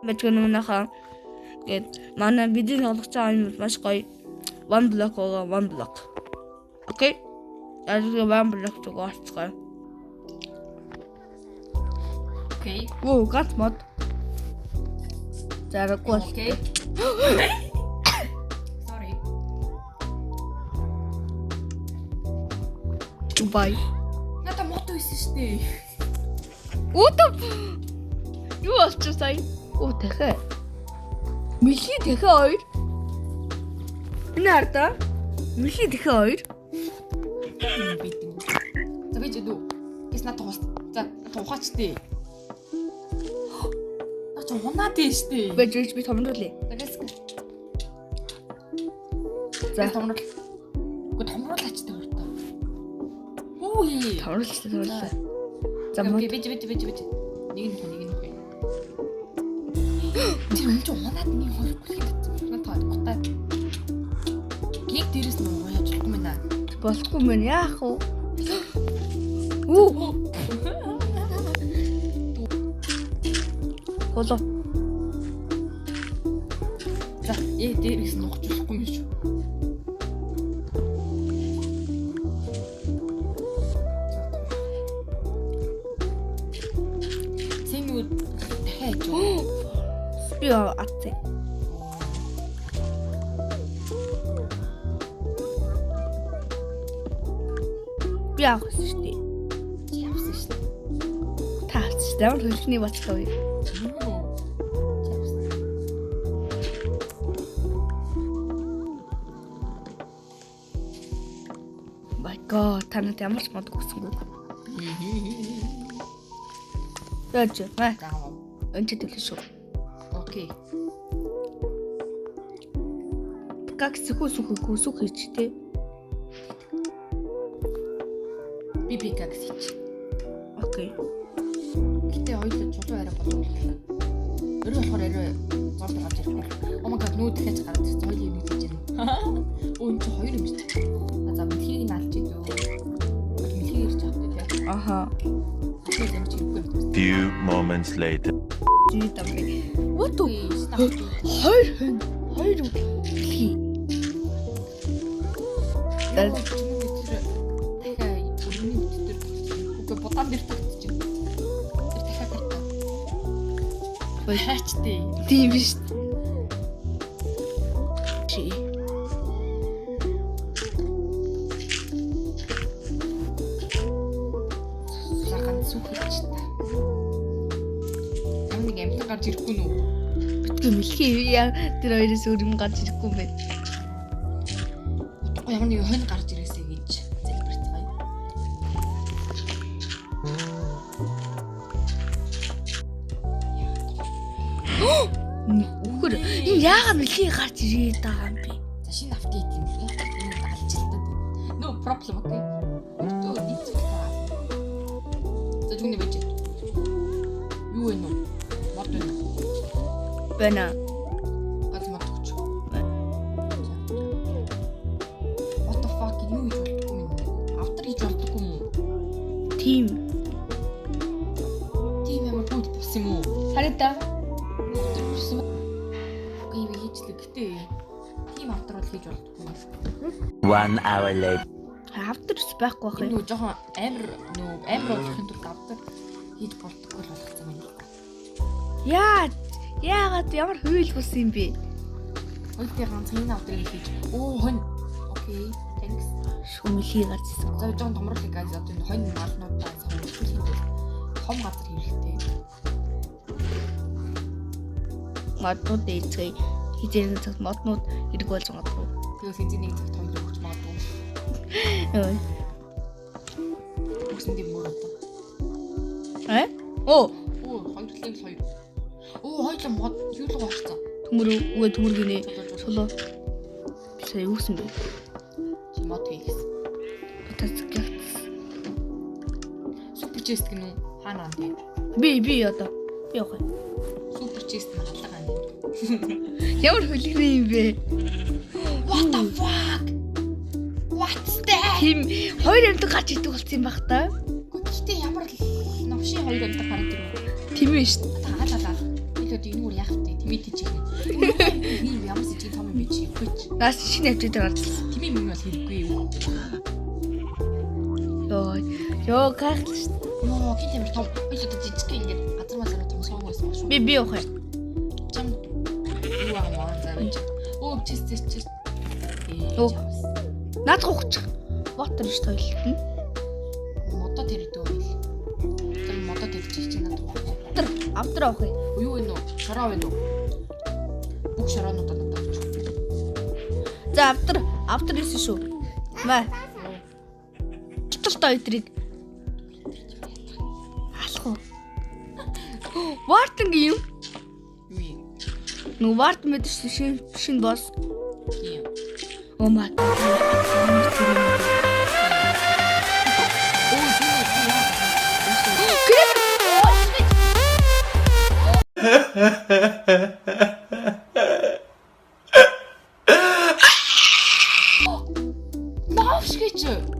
Мэдгэн өнөхөө гээд манай бидний тоглож байгаа юм маш гоё. One block. Окей. Ажиг one block to гооцгоо. Окей. Оо, ганц мод. Зараггүй. Окей. Sorry. Бай. Надаа мод байсан шүү дээ. Өөдөө. Юу болчих сая? Оо дахиад. Миши дахиад 2. Энэ арда. Миши дахиад 2. За би ч дүү. Кис надад туус. За тухаач дээ. Наач унаа дээ шүү дээ. Бэж би томруулъя. За томруул. Гү томруулаач дээ өөртөө. Үгүй. Томруулъя. За окей бэж. Нэг нь хөө. Тэр юм чи унаад нэг хоёргүй гэдэг. Надад гутаа. Гиг дээрээс нь уяаж чадахгүй мэнэ. Болохгүй мэн яах вэ? Оо. Болоо. За дээрээс нь нугч болохгүй юм шүү. Сэнүүд дахиад би атцээ. Би авах шүү дээ. явсан шүү дээ. Таач даун хөлний бацгаа. My god, танад ямар ч мод өгсөнгүй. Яаж вэ? Өнчөд төлөө шүү. Окей. Как сухо хийж те. Би как хийж. Окей. Гэтэ хоёул чулуу арай боловлоо. Өөрөө болохоор арай зол гарч ирэхгүй. Oh my god, нүү дахиад гараад ирсэн. Хоёул юм хийж байна. Өн чи хоёр юм шүү дээ. За мэлхийг нь алж идөө. Мэлхийг ирж авах тий. Аха. Few moments later. Жи тамбай. What? Хоёр мэлхий. Ботам дээр тагтчих. Тэр дахиад тагтаа. Хайчтэй. Тийм биш. Чи. Сахан сүхэж та. Амиг амт гарч ирэхгүй нүү. Битгий мэлхий яа тэр хоёроос өргөн гарч ирэхгүй юм бэ. Утгагүй ямар нэг хонь гарч ирээсэй гэж залбирцгаая. Үхэр энэ яагаад мэлхий гарч ирээд байгаа юм бэ? За шинэ апдейт юм шиг энэ алжилтад. No problem, okay. Өөртөө нийцүүлээ. За түүний байж. Юу вэ нөө? Мод вэ? Бэна. Газ мод өгч. What the fuck юу гэж болдгоо юм бэ? Автар хийж болдгоо юм уу? Тим ямар бүгд бус юм уу? хараа. Окей, би хийчлээ. Гэтэ тийм автар бол хийж болдгоо. 1 hour later. Авторс байхгүй байх юм. Нөгөө жоохон амар болохын тулд автар хийж болдгоо л болгоцсон юм байна. Яагаад ямар хөвөл бус юм бэ? Өлтөө ганц энэ авдрыг хийж. Оо хонь. Окей, thanks. Шүмлий гарч ирсэн. За жоохон томруулъя guys. Одоо энэ хонь малнуудаа хөвөлөх юм бол том газар хэрэгтэй. Моднууд ээцгээ хизээний цагт моднууд хэрэг болж магадгүй. Тэгээс хинзээний цагт хоёр өгч магадгүй. Ой. Үсэнд юм уу одоо? Оо, Хоёр төлөв хоёр. Хоёул мод юу л гоорцсон. төмөр гинэ. Солоо. Бисаа юусэн бэ? Чи мод хийгс. Батацдаг. Супер чест гэнэ үү? Хаана ам тийм. Би одоо. Би явах. Супер чест нь халлага ам. Ямар хөлгний юм бэ? What the fuck? What's that? Хим хоёр амтг гарч идэг болсон юм бах та. Гэхдээ ямар л новшийн хоёр амтг хараад ирв. Тийм ээ шүү. Хаалаа. тэгээд энэ бүр яах вэ? Тимэт чиг. Энэ ямар сэж том юм бэ чи? Үгүй. Наас шинэ авчид гарч. Тимээ минь бол хэрэггүй юу? Йоо гайхалтай шүү. Ноо гин тамир том. Илүү жижиг ингээд газар мазараа том соонгоо байсан шүү. Би явах юм. Чам юу аа заавч. Оо чис. Оо. Наад гооч. Water ш тойлт нь. Модо тэр дөө. Тэр модо тэр чинь надад Тэр автар авах юм. юу вэ нөө? Шороо вэ нөө? Бүх шороонуудад надад авч. За автар исэн шүү. Маа. Талтай өдрийг алах уу? Вартинг юм. Юу юм? Нүг варт мэдэрч шин босс. Тийм. Oh my god. Наавш гэж.